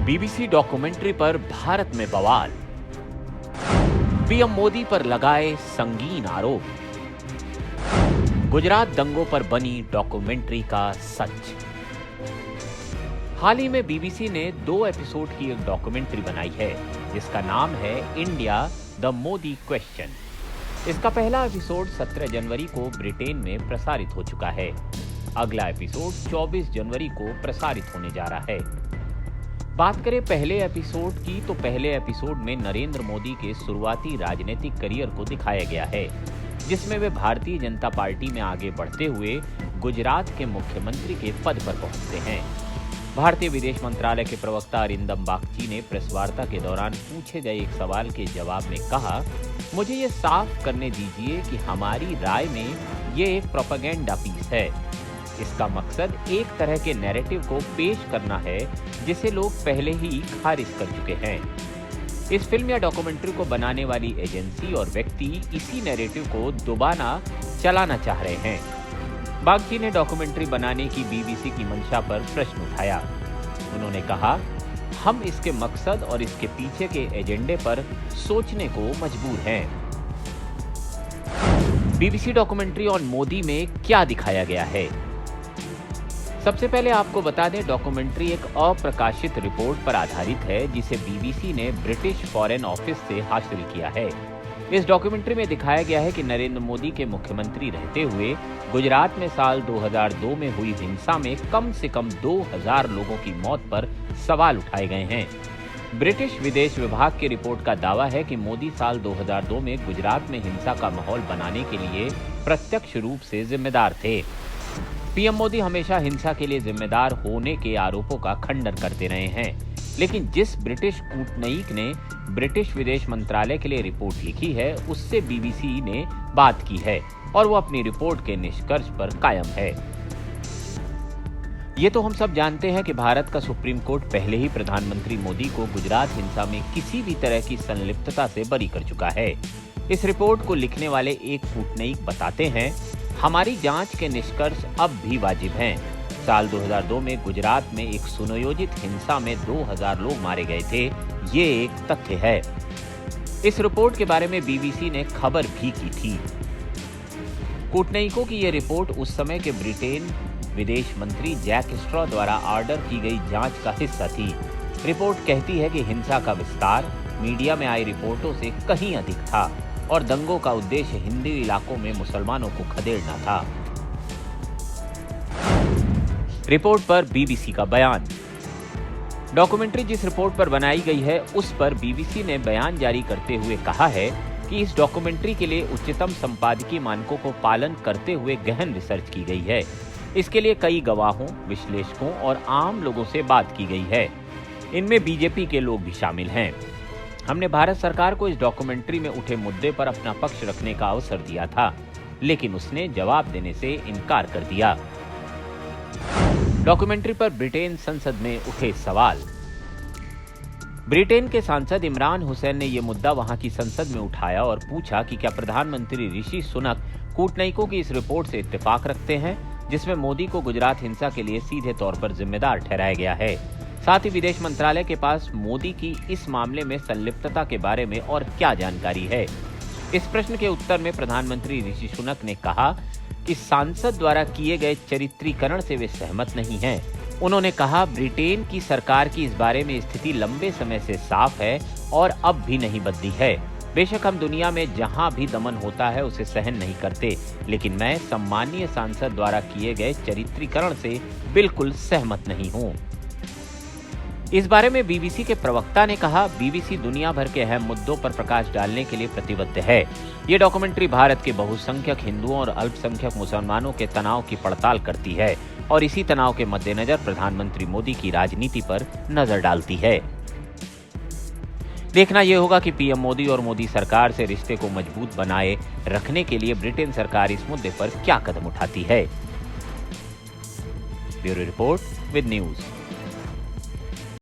BBC documentary पर भारत में बवाल। पीएम मोदी पर लगाए संगीन आरोप। गुजरात दंगों पर बनी डॉक्यूमेंट्री का सच। हाल ही में बीबीसी ने 2 एपिसोड की एक डॉक्यूमेंट्री बनाई है जिसका नाम है इंडिया द मोदी क्वेश्चन। इसका पहला एपिसोड 17 जनवरी को ब्रिटेन में प्रसारित हो चुका है। अगला एपिसोड 24 जनवरी को प्रसारित होने जा रहा है। बात करें पहले एपिसोड की तो पहले एपिसोड में नरेंद्र मोदी के शुरुआती राजनीतिक करियर को दिखाया गया है, जिसमें वे भारतीय जनता पार्टी में आगे बढ़ते हुए गुजरात के मुख्यमंत्री के पद पर पहुंचते हैं। भारतीय विदेश मंत्रालय के प्रवक्ता अरिंदम बागची ने प्रेस वार्ता के दौरान पूछे गए एक सवाल के जवाब में कहा, मुझे ये साफ करने दीजिए कि हमारी राय में ये एक प्रोपेगेंडा पीस है। इसका मकसद एक तरह के नैरेटिव को पेश करना है जिसे लोग पहले ही खारिज कर चुके हैं। इस फिल्म या डॉक्यूमेंट्री को बनाने वाली एजेंसी और व्यक्ति इसी नैरेटिव को दोबारा चलाना चाह रहे हैं। बागची ने डॉक्यूमेंट्री बनाने की बीबीसी की मंशा पर प्रश्न उठाया। उन्होंने कहा, हम इसके मकसद और इसके पीछे के एजेंडे पर सोचने को मजबूर हैं। बीबीसी डॉक्यूमेंट्री ऑन मोदी में क्या दिखाया गया है? सबसे पहले आपको बता दें, डॉक्यूमेंट्री एक अप्रकाशित रिपोर्ट पर आधारित है जिसे बीबीसी ने ब्रिटिश फॉरेन ऑफिस से हासिल किया है। इस डॉक्यूमेंट्री में दिखाया गया है कि नरेंद्र मोदी के मुख्यमंत्री रहते हुए गुजरात में साल 2002 में हुई हिंसा में कम से कम 2000 लोगों की मौत पर सवाल उठाए गए हैं। ब्रिटिश विदेश विभाग की रिपोर्ट का दावा है कि मोदी साल 2002 में गुजरात में हिंसा का माहौल बनाने के लिए प्रत्यक्ष रूप से जिम्मेदार थे। पीएम मोदी हमेशा हिंसा के लिए जिम्मेदार होने के आरोपों का खंडन करते रहे हैं, लेकिन जिस ब्रिटिश कूटनीतिक ने ब्रिटिश विदेश मंत्रालय के लिए रिपोर्ट लिखी है उससे बीबीसी ने बात की है और वो अपनी रिपोर्ट के निष्कर्ष पर कायम है। ये तो हम सब जानते हैं कि भारत का सुप्रीम कोर्ट पहले ही प्रधानमंत्री मोदी को गुजरात हिंसा में किसी भी तरह की संलिप्तता से बरी कर चुका है। इस रिपोर्ट को लिखने वाले एक कूटनीतिक बताते हैं, हमारी जांच के निष्कर्ष अब भी वाजिब हैं। साल 2002 में गुजरात में एक सुनियोजित हिंसा में 2000 लोग मारे गए थे, ये एक तथ्य है। इस रिपोर्ट के बारे में बीबीसी ने खबर भी की थी। कूटनीतिकों की ये रिपोर्ट उस समय के ब्रिटेन विदेश मंत्री जैक स्ट्रॉ द्वारा ऑर्डर की गई जांच का हिस्सा थी। रिपोर्ट कहती है कि हिंसा का विस्तार मीडिया में आई रिपोर्टों से कहीं अधिक था और दंगों का उद्देश्य हिंदी इलाकों में मुसलमानों को खदेड़ना था। रिपोर्ट पर बीबीसी का बयान। डॉक्यूमेंट्री जिस रिपोर्ट पर बनाई गई है उस पर बीबीसी ने बयान जारी करते हुए कहा है कि इस डॉक्यूमेंट्री के लिए उच्चतम संपादकीय मानकों को पालन करते हुए गहन रिसर्च की गई है। इसके लिए कई गवाहों, विश्लेषकों और आम लोगों से बात की गई है। इनमें बीजेपी के लोग भी शामिल हैं। हमने भारत सरकार को इस डॉक्यूमेंट्री में उठे मुद्दे पर अपना पक्ष रखने का अवसर दिया था, लेकिन उसने जवाब देने से इनकार कर दिया। डॉक्यूमेंट्री पर ब्रिटेन संसद में उठे सवाल। ब्रिटेन के सांसद इमरान हुसैन ने यह मुद्दा वहां की संसद में उठाया और पूछा कि क्या प्रधानमंत्री ऋषि सुनक कूटनीतिकों की इस रिपोर्ट से इत्तेफाक रखते हैं जिसमें मोदी को गुजरात हिंसा के लिए सीधे तौर पर जिम्मेदार ठहराया गया है। साथ ही विदेश मंत्रालय के पास मोदी की इस मामले में संलिप्तता के बारे में और क्या जानकारी है। इस प्रश्न के उत्तर में प्रधानमंत्री ऋषि सुनक ने कहा कि सांसद द्वारा किए गए चरित्रीकरण से वे सहमत नहीं हैं। उन्होंने कहा, ब्रिटेन की सरकार की इस बारे में स्थिति लंबे समय से साफ है और अब भी नहीं बदली है। बेशक हम दुनिया में जहां भी दमन होता है उसे सहन नहीं करते, लेकिन मैं सम्मानीय सांसद द्वारा किए गए चरित्रीकरण से बिल्कुल सहमत नहीं हूं। इस बारे में बीबीसी के प्रवक्ता ने कहा, बीबीसी दुनिया भर के अहम मुद्दों पर प्रकाश डालने के लिए प्रतिबद्ध है। ये डॉक्यूमेंट्री भारत के बहुसंख्यक हिंदुओं और अल्पसंख्यक मुसलमानों के तनाव की पड़ताल करती है और इसी तनाव के मद्देनजर प्रधानमंत्री मोदी की राजनीति पर नजर डालती है। देखना यह होगा कि पीएम मोदी और मोदी सरकार से रिश्ते को मजबूत बनाए रखने के लिए ब्रिटेन सरकार इस मुद्दे पर क्या कदम उठाती है। Bureau report with news.